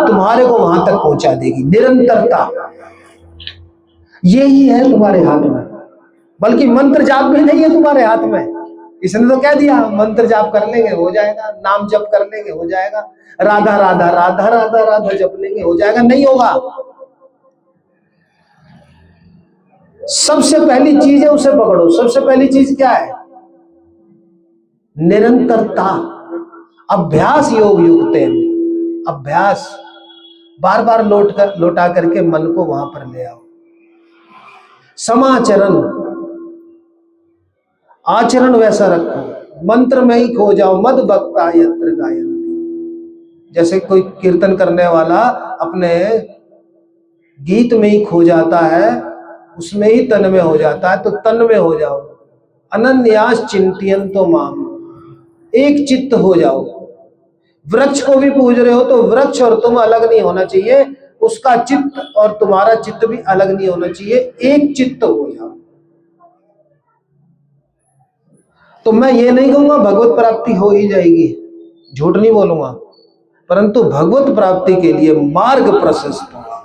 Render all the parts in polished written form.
तुम्हारे को वहां तक पहुंचा देगी। निरंतरता यही है तुम्हारे हाथ में, बल्कि मंत्र जाप भी नहीं है तुम्हारे हाथ में। इसने तो कह दिया मंत्र जाप कर लेंगे हो जाएगा, नाम जप कर लेंगे हो जाएगा, राधा राधा राधा राधा राधा जप लेंगे हो जाएगा। नहीं होगा। सबसे पहली चीज है उसे पकड़ो। सबसे पहली चीज क्या है? निरंतरता। अभ्यास योग युक्तेन, अभ्यास बार बार लौटा करके मन को वहां पर ले आओ। समाचरण, आचरण वैसा रखो, मंत्र में ही खो जाओ। मद भक्ता यत्र गायन्ति, जैसे कोई कीर्तन करने वाला अपने गीत में ही खो जाता है, उसमें ही तन में हो जाता है, तो तन में हो जाओ। अनन्यास चिंतयन्तो माम, एक चित्त हो जाओ। वृक्ष को भी पूज रहे हो तो वृक्ष और तुम अलग नहीं होना चाहिए, उसका चित्त और तुम्हारा चित्त भी अलग नहीं होना चाहिए, एक चित्त हो जाओ। तो मैं ये नहीं कहूंगा भगवत प्राप्ति हो ही जाएगी, झूठ नहीं बोलूंगा, परंतु भगवत प्राप्ति के लिए मार्ग प्रशस्त होगा।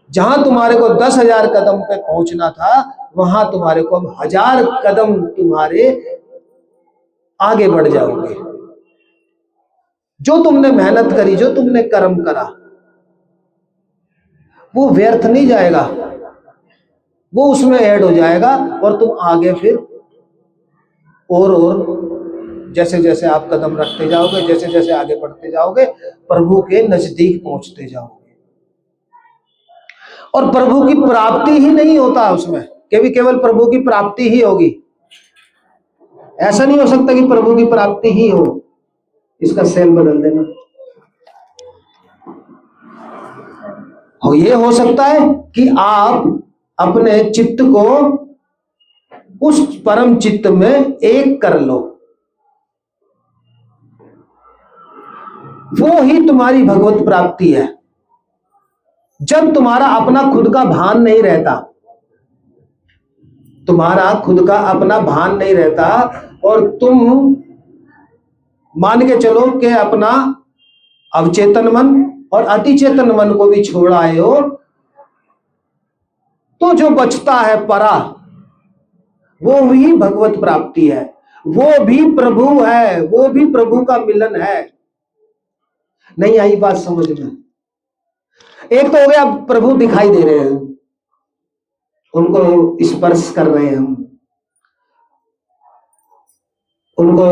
जहां तुम्हारे को 10,000 कदम पे पहुंचना था, वहां तुम्हारे को अब 1000 कदम तुम्हारे आगे बढ़ जाओगे। जो तुमने मेहनत करी, जो तुमने कर्म करा, वो व्यर्थ नहीं जाएगा, वो उसमें ऐड हो जाएगा और तुम आगे फिर और जैसे जैसे आप कदम रखते जाओगे, जैसे जैसे आगे बढ़ते जाओगे, प्रभु के नजदीक पहुंचते जाओगे। और प्रभु की प्राप्ति ही नहीं होता उसमें, केवल प्रभु की प्राप्ति ही होगी। ऐसा नहीं हो सकता कि प्रभु की प्राप्ति ही हो। इसका सेल बदल देना। ये हो सकता है कि आप अपने चित्त को उस परम चित्त में एक कर लो, वो ही तुम्हारी भगवत प्राप्ति है। जब तुम्हारा अपना खुद का भान नहीं रहता, तुम्हारा खुद का अपना भान नहीं रहता और तुम मान के चलो कि अपना अवचेतन मन और अतिचेतन मन को भी छोड़ आए हो, तो जो बचता है परा, वो ही भगवत प्राप्ति है, वो भी प्रभु है, वो भी प्रभु का मिलन है। नहीं आई बात समझ में? एक तो हो गया प्रभु दिखाई दे रहे हैं, उनको स्पर्श कर रहे हैं हम, उनको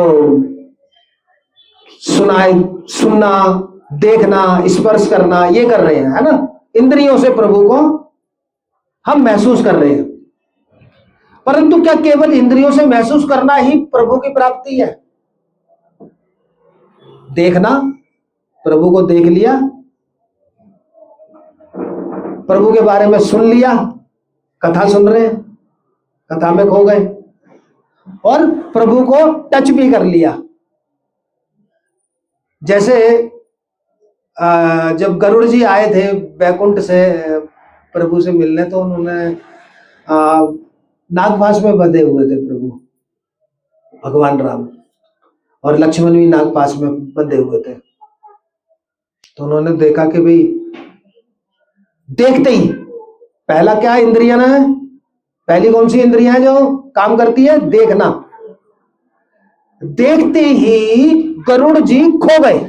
सुनना, देखना, स्पर्श करना, ये कर रहे हैं, है ना। इंद्रियों से प्रभु को हम महसूस कर रहे हैं। परंतु क्या केवल इंद्रियों से महसूस करना ही प्रभु की प्राप्ति है? देखना, प्रभु को देख लिया, प्रभु के बारे में सुन लिया, कथा सुन रहे हैं, कथा में खो गए, और प्रभु को टच भी कर लिया। जैसे जब गरुड़ जी आए थे बैकुंठ से प्रभु से मिलने, तो उन्होंने नागपाश में बंधे हुए थे प्रभु भगवान राम, और लक्ष्मण भी नागपाश में बंधे हुए थे। तो उन्होंने देखा कि भाई, देखते ही पहला क्या इंद्रियां है, पहली कौन सी इंद्रियां है जो काम करती है? देखना। देखते ही गरुड़ जी खो गए।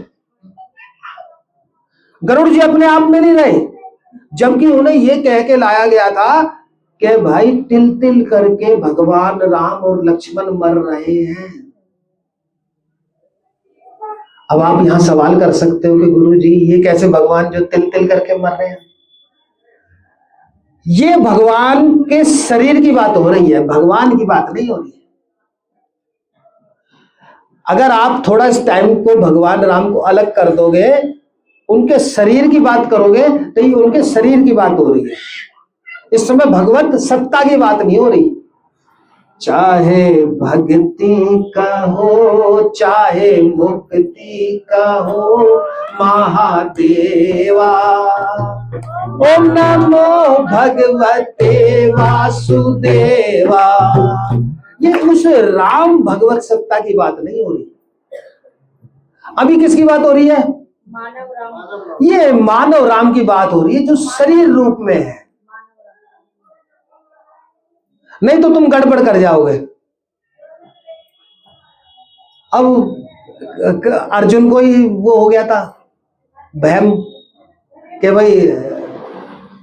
गरुड़ जी अपने आप में नहीं रहे, जबकि उन्हें यह कह के लाया गया था कि भाई तिल तिल करके भगवान राम और लक्ष्मण मर रहे हैं। अब आप यहां सवाल कर सकते हो कि गुरु जी ये कैसे भगवान जो तिल तिल करके मर रहे हैं? ये भगवान के शरीर की बात हो रही है, भगवान की बात नहीं हो रही है। अगर आप थोड़ा इस टाइम को भगवान राम को अलग कर दोगे, उनके शरीर की बात करोगे, तो ये उनके शरीर की बात हो रही है। इस समय भगवत सत्ता की बात नहीं हो रही। चाहे भक्ति का हो, चाहे मुक्ति का हो, महादेवा ओम नमो भगवते वासुदेवा। ये उस राम भगवत सत्ता की बात नहीं हो रही। अभी किसकी बात हो रही है? मानव राम। ये मानव राम की बात हो रही है जो शरीर रूप में है, नहीं तो तुम गड़बड़ कर जाओगे। अब अर्जुन को ही वो हो गया था वहम कि भाई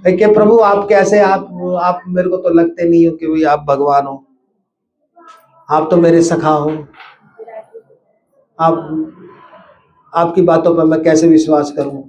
कि प्रभु आप कैसे, आप मेरे को तो लगते नहीं हो कि भाई आप भगवान हो, आप तो मेरे सखा हो, आप आपकी बातों पर मैं कैसे विश्वास करूं।